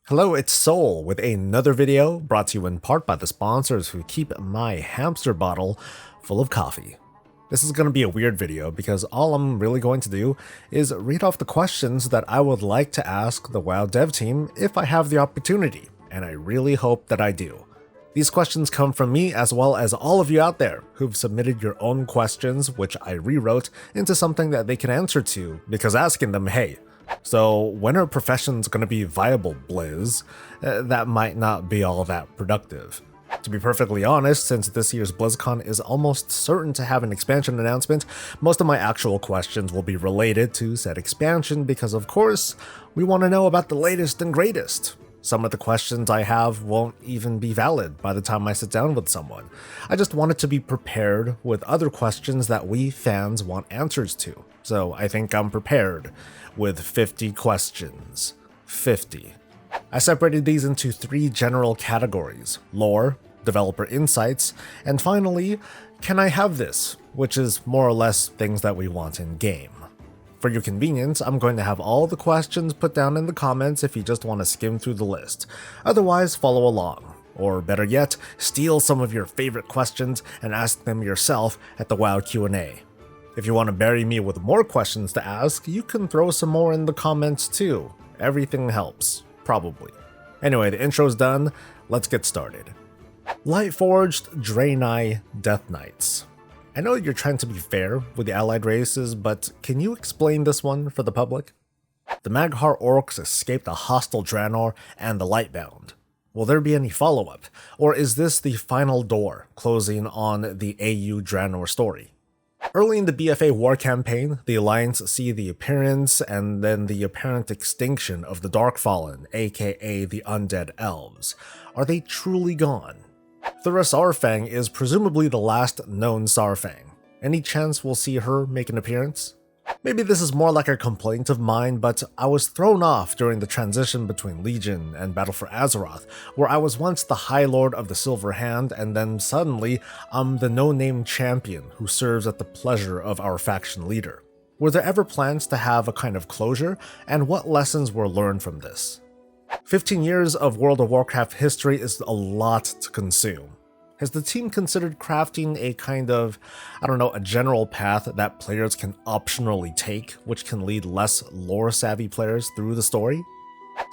Hello, it's Soul with another video brought to you in part by the sponsors who keep my hamster bottle full of coffee. This is going to be a weird video because all I'm really going to do is read off the questions that I would like to ask the WoW dev team if I have the opportunity, and I really hope that I do. These questions come from me as well as all of you out there who've submitted your own questions, which I rewrote into something that they can answer to, because asking them, hey, so when are professions going to be viable, Blizz? That might not be all that productive. To be perfectly honest, since this year's Blizzcon is almost certain to have an expansion announcement, most of my actual questions will be related to said expansion because, of course, we want to know about the latest and greatest. Some of the questions I have won't even be valid by the time I sit down with someone. I just wanted to be prepared with other questions that we fans want answers to. So I think I'm prepared with 50 questions. 50. I separated these into 3 general categories: lore, developer insights, and finally, can I have this? Which is more or less things that we want in game. For your convenience, I'm going to have all the questions put down in the comments if you just want to skim through the list. Otherwise, follow along. Or better yet, steal some of your favorite questions and ask them yourself at the WoW Q&A. If you want to bury me with more questions to ask, you can throw some more in the comments too. Everything helps, probably. Anyway, the intro's done, let's get started. Lightforged Draenei Death Knights. I know you're trying to be fair with the allied races, but can you explain this one for the public? The Mag'har orcs escaped a hostile Draenor and the Lightbound. Will there be any follow-up, or is this the final door closing on the AU Draenor story? Early in the BFA war campaign, the Alliance see the appearance and then the apparent extinction of the Darkfallen, aka the Undead Elves. Are they truly gone? Thura Saurfang is presumably the last known Saurfang. Any chance we'll see her make an appearance? Maybe this is more like a complaint of mine, but I was thrown off during the transition between Legion and Battle for Azeroth, where I was once the High Lord of the Silver Hand, and then suddenly I'm the no-name champion who serves at the pleasure of our faction leader. Were there ever plans to have a kind of closure, and what lessons were learned from this? 15 years of World of Warcraft history is a lot to consume. Has the team considered crafting a kind of, a general path that players can optionally take, which can lead less lore-savvy players through the story?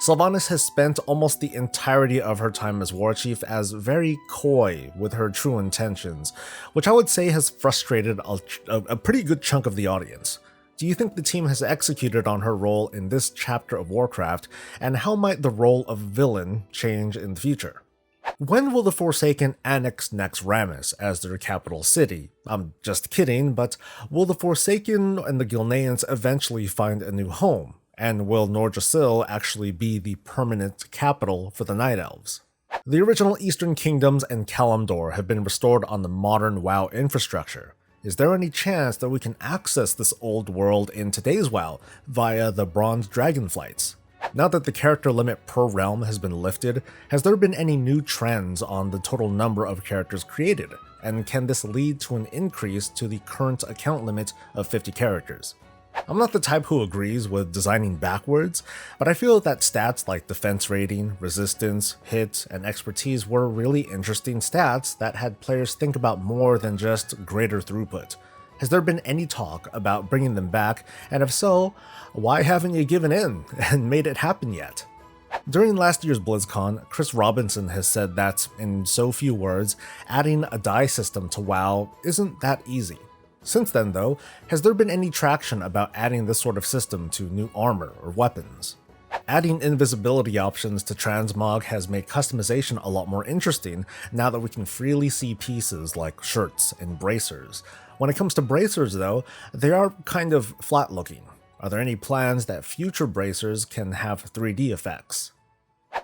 Sylvanas has spent almost the entirety of her time as Warchief as very coy with her true intentions, which I would say has frustrated a pretty good chunk of the audience. Do you think the team has executed on her role in this chapter of Warcraft, and how might the role of villain change in the future? When will the Forsaken annex Naxxramas as their capital city? I'm just kidding, but will the Forsaken and the Gilneans eventually find a new home? And will Nordrassil actually be the permanent capital for the Night Elves? The original Eastern Kingdoms and Kalimdor have been restored on the modern WoW infrastructure. Is there any chance that we can access this old world in today's WoW via the Bronze Dragon flights? Now that the character limit per realm has been lifted, has there been any new trends on the total number of characters created? And can this lead to an increase to the current account limit of 50 characters? I'm not the type who agrees with designing backwards, but I feel that stats like defense rating, resistance, hit, and expertise were really interesting stats that had players think about more than just greater throughput. Has there been any talk about bringing them back, and if so, why haven't you given in and made it happen yet? During last year's BlizzCon, Chris Robinson has said that, in so few words, adding a die system to WoW isn't that easy. Since then though, has there been any traction about adding this sort of system to new armor or weapons? Adding invisibility options to transmog has made customization a lot more interesting now that we can freely see pieces like shirts and bracers. When it comes to bracers though, they are kind of flat looking. Are there any plans that future bracers can have 3D effects?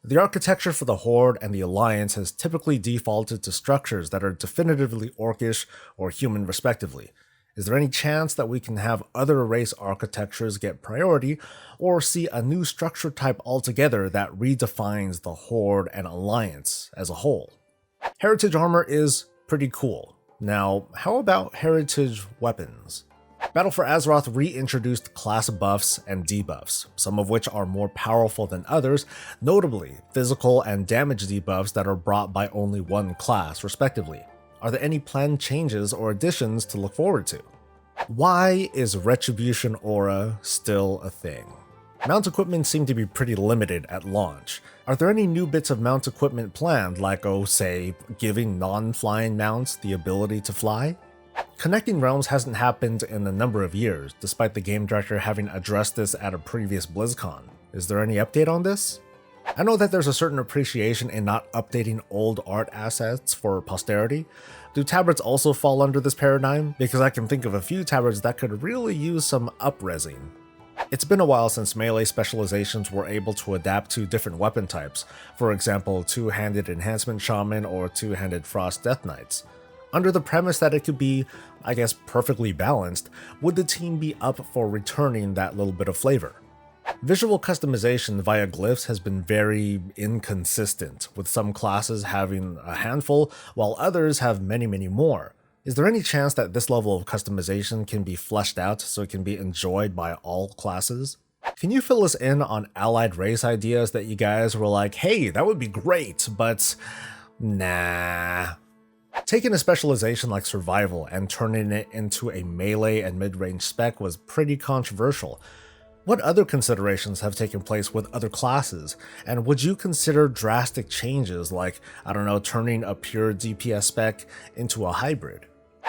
The architecture for the Horde and the Alliance has typically defaulted to structures that are definitively Orcish or human respectively. Is there any chance that we can have other race architectures get priority, or see a new structure type altogether that redefines the Horde and Alliance as a whole? Heritage armor is pretty cool. Now, how about heritage weapons? Battle for Azeroth reintroduced class buffs and debuffs, some of which are more powerful than others, notably physical and damage debuffs that are brought by only one class, respectively. Are there any planned changes or additions to look forward to? Why is Retribution Aura still a thing? Mount equipment seem to be pretty limited at launch. Are there any new bits of mount equipment planned, like, say, giving non-flying mounts the ability to fly? Connecting realms hasn't happened in a number of years, despite the game director having addressed this at a previous Blizzcon. Is there any update on this? I know that there's a certain appreciation in not updating old art assets for posterity. Do tabards also fall under this paradigm? Because I can think of a few tabards that could really use some up-resing. It's been a while since melee specializations were able to adapt to different weapon types, for example, two-handed enhancement shaman or two-handed frost death knights. Under the premise that it could be, I guess, perfectly balanced, would the team be up for returning that little bit of flavor? Visual customization via glyphs has been very inconsistent, with some classes having a handful, while others have many more. Is there any chance that this level of customization can be fleshed out so it can be enjoyed by all classes? Can you fill us in on allied race ideas that you guys were like, hey, that would be great, but nah. Taking a specialization like survival and turning it into a melee and mid-range spec was pretty controversial. What other considerations have taken place with other classes, and would you consider drastic changes like, turning a pure DPS spec into a hybrid?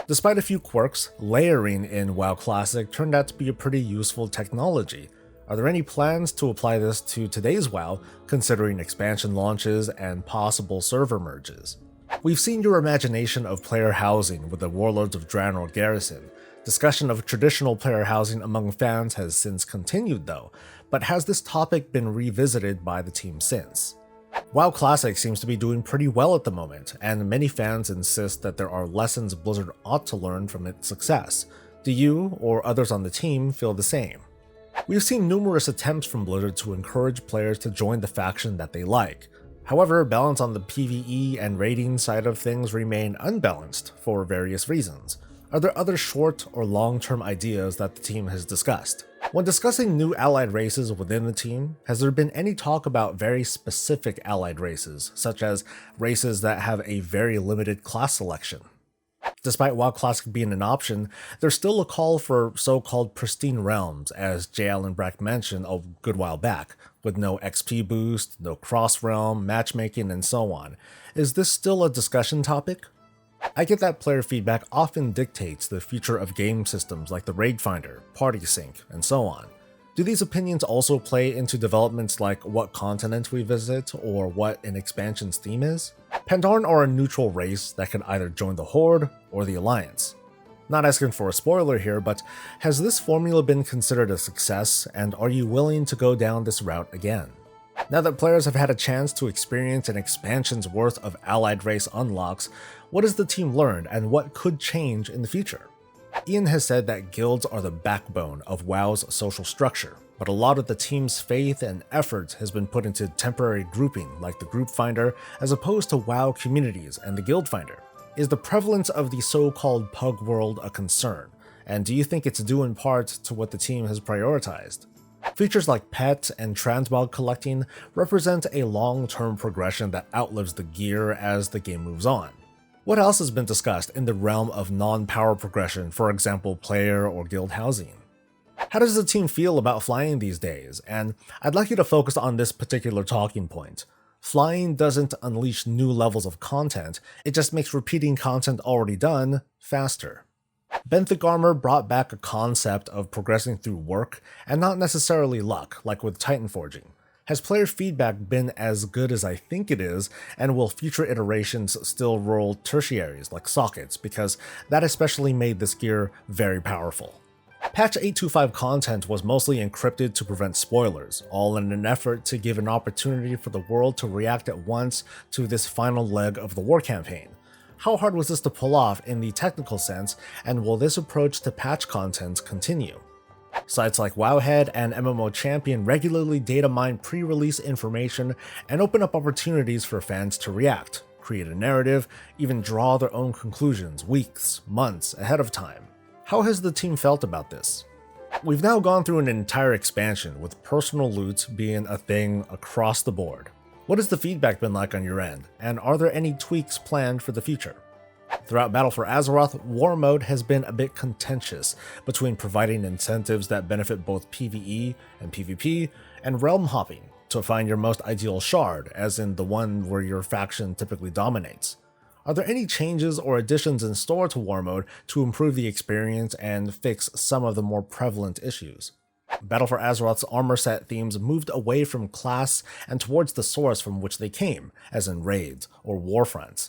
Despite a few quirks, layering in WoW Classic turned out to be a pretty useful technology. Are there any plans to apply this to today's WoW, considering expansion launches and possible server merges? We've seen your imagination of player housing with the Warlords of Draenei garrison. Discussion of traditional player housing among fans has since continued though, but has this topic been revisited by the team since? WoW Classic seems to be doing pretty well at the moment, and many fans insist that there are lessons Blizzard ought to learn from its success. Do you, or others on the team, feel the same? We've seen numerous attempts from Blizzard to encourage players to join the faction that they like. However, balance on the PvE and raiding side of things remain unbalanced for various reasons. Are there other short or long-term ideas that the team has discussed? When discussing new allied races within the team, has there been any talk about very specific allied races, such as races that have a very limited class selection? Despite WoW Classic being an option, there's still a call for so-called pristine realms, as J. Allen Brack mentioned a good while back, with no XP boost, no cross-realm, matchmaking, and so on. Is this still a discussion topic? I get that player feedback often dictates the future of game systems like the Raid Finder, Party Sync, and so on. Do these opinions also play into developments like what continent we visit or what an expansion's theme is? Pandaren are a neutral race that can either join the Horde or the Alliance. Not asking for a spoiler here, but has this formula been considered a success, and are you willing to go down this route again? Now that players have had a chance to experience an expansion's worth of allied race unlocks, what has the team learned and what could change in the future? Ian has said that guilds are the backbone of WoW's social structure, but a lot of the team's faith and effort has been put into temporary grouping like the Group Finder as opposed to WoW communities and the Guild Finder. Is the prevalence of the so-called pug world a concern, and do you think it's due in part to what the team has prioritized? Features like pet and transmog collecting represent a long-term progression that outlives the gear as the game moves on. What else has been discussed in the realm of non-power progression, for example player or guild housing? How does the team feel about flying these days? And I'd like you to focus on this particular talking point. Flying doesn't unleash new levels of content, it just makes repeating content already done faster. Benthic Armor brought back a concept of progressing through work and not necessarily luck, like with Titan Forging. Has player feedback been as good as I think it is, and will future iterations still roll tertiaries like sockets, because that especially made this gear very powerful? Patch 825 content was mostly encrypted to prevent spoilers, all in an effort to give an opportunity for the world to react at once to this final leg of the war campaign. How hard was this to pull off in the technical sense, and will this approach to patch content continue? Sites like Wowhead and MMO Champion regularly data mine pre-release information and open up opportunities for fans to react, create a narrative, even draw their own conclusions weeks, months ahead of time. How has the team felt about this? We've now gone through an entire expansion with personal loot being a thing across the board. What has the feedback been like on your end, and are there any tweaks planned for the future? Throughout Battle for Azeroth, War Mode has been a bit contentious between providing incentives that benefit both PvE and PvP, and realm hopping to find your most ideal shard, as in the one where your faction typically dominates. Are there any changes or additions in store to War Mode to improve the experience and fix some of the more prevalent issues? Battle for Azeroth's armor set themes moved away from class and towards the source from which they came, as in raids or warfronts.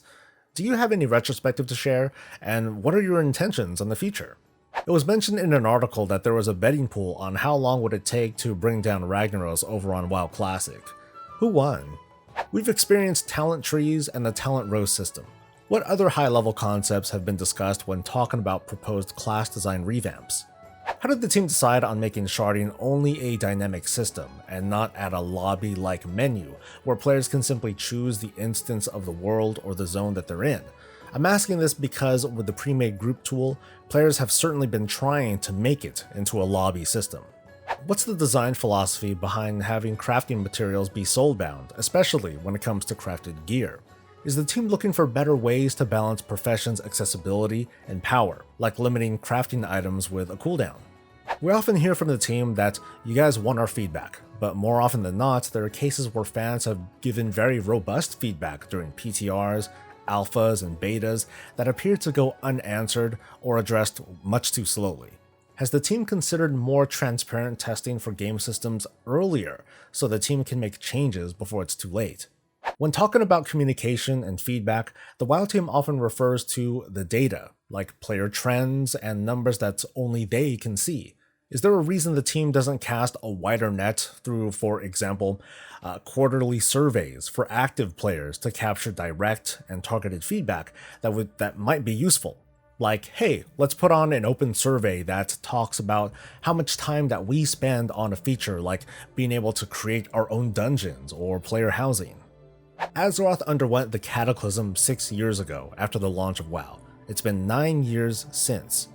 Do you have any retrospective to share, and what are your intentions on the future? It was mentioned in an article that there was a betting pool on how long would it take to bring down Ragnaros over on WoW Classic. Who won? We've experienced talent trees and the talent row system. What other high-level concepts have been discussed when talking about proposed class design revamps? How did the team decide on making sharding only a dynamic system, and not add a lobby-like menu, where players can simply choose the instance of the world or the zone that they're in? I'm asking this because with the pre-made group tool, players have certainly been trying to make it into a lobby system. What's the design philosophy behind having crafting materials be soulbound, especially when it comes to crafted gear? Is the team looking for better ways to balance profession's accessibility and power, like limiting crafting items with a cooldown? We often hear from the team that you guys want our feedback, but more often than not, there are cases where fans have given very robust feedback during PTRs, alphas, and betas that appear to go unanswered or addressed much too slowly. Has the team considered more transparent testing for game systems earlier so the team can make changes before it's too late? When talking about communication and feedback, the WoW team often refers to the data, like player trends and numbers that only they can see. Is there a reason the team doesn't cast a wider net through, for example, quarterly surveys for active players to capture direct and targeted feedback that might be useful? Like, hey, let's put on an open survey that talks about how much time that we spend on a feature like being able to create our own dungeons or player housing. Azeroth underwent the Cataclysm 6 years ago after the launch of WoW. It's been 9 years since.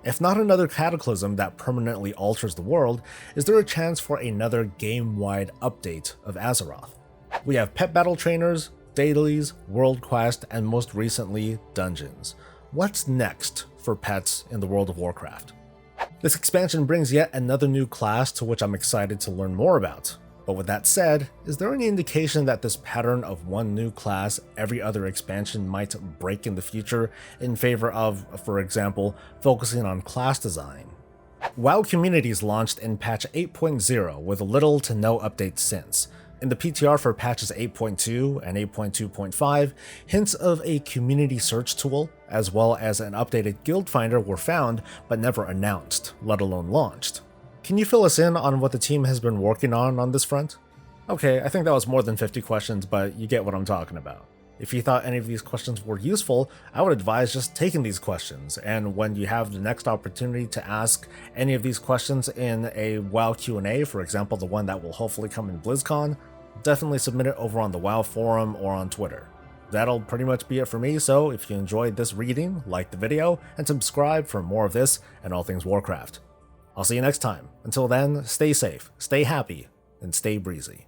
If not another Cataclysm that permanently alters the world, is there a chance for another game-wide update of Azeroth? We have pet battle trainers, dailies, world quest, and most recently, dungeons. What's next for pets in the world of Warcraft? This expansion brings yet another new class to which I'm excited to learn more about. But with that said, is there any indication that this pattern of one new class every other expansion might break in the future in favor of, for example, focusing on class design? WoW Communities launched in patch 8.0 with little to no updates since. In the PTR for patches 8.2 and 8.2.5, hints of a community search tool, as well as an updated guild finder were found but never announced, let alone launched. Can you fill us in on what the team has been working on this front? Okay, I think that was more than 50 questions, but you get what I'm talking about. If you thought any of these questions were useful, I would advise just taking these questions, and when you have the next opportunity to ask any of these questions in a WoW Q&A, for example the one that will hopefully come in Blizzcon, definitely submit it over on the WoW forum or on Twitter. That'll pretty much be it for me, so if you enjoyed this reading, like the video, and subscribe for more of this and all things Warcraft. I'll see you next time. Until then, stay safe, stay happy, and stay breezy.